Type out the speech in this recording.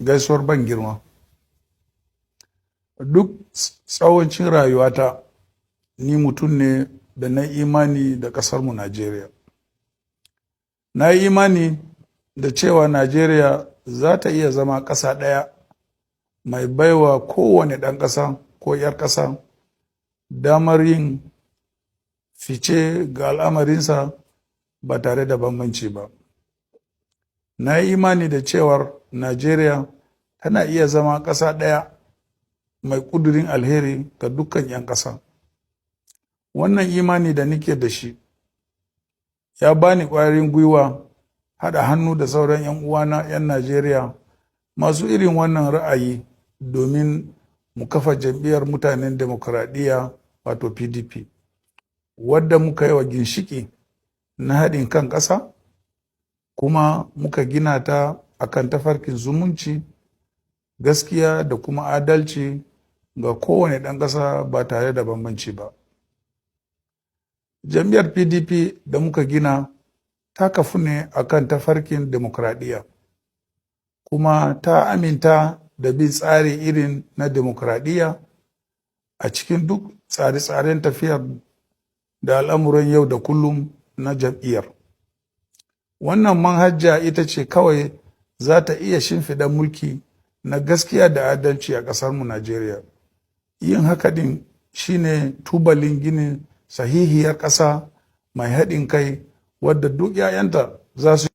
gaisuwar ban girma. Duk tsawancin rayuwata ni mutum ne da na imani da ƙasarmu Najeriya. Na yi imani da cewa Najeriya za ta iya zama ƙasa ɗaya mai baiwa kowane ɗan ƙasa ko 'yar ƙasa damar yin fice ga al'amarinsa ba tare da bambanci ba. Na yi imani da cewar Najeriya tana iya zama ƙasa ɗaya mai ƙudurin alheri ga dukkan 'yan ƙasa. Wannan imani da nake da shi ya bani ƙwarin gwiwa haɗa hannu da sauran 'yan uwana 'yan Najeriya masu irin wannan ra'ayi domin mu kafa jam'iyyar mutanen demokuraɗiyya wato PDP, wadda muka yi wa ginshiƙi na haɗin kan ƙasa kuma muka gina ta akan tafarkin zumunci, gaskiya da kuma adalci ga kowane ɗan ƙasa ba tare da bambanci ba. Jam'iyyar PDP da muka gina ta kafu ne akan tafarkin demokradiyya kuma ta aminta da bin tsari irin na demokradiyya a cikin duk tsare-tsaren tafiyar da al'amuran yau da kullum na jam'iyyar. Wannan manhaja ita ce kawai za ta iya shimfiɗa mulki na gaskiya da adalci a ƙasarmu Najeriya. Yin haka ɗin shine tubalin ginin sahihiyar ƙasa mai haɗin kai wadda duk 'ya'yanta za su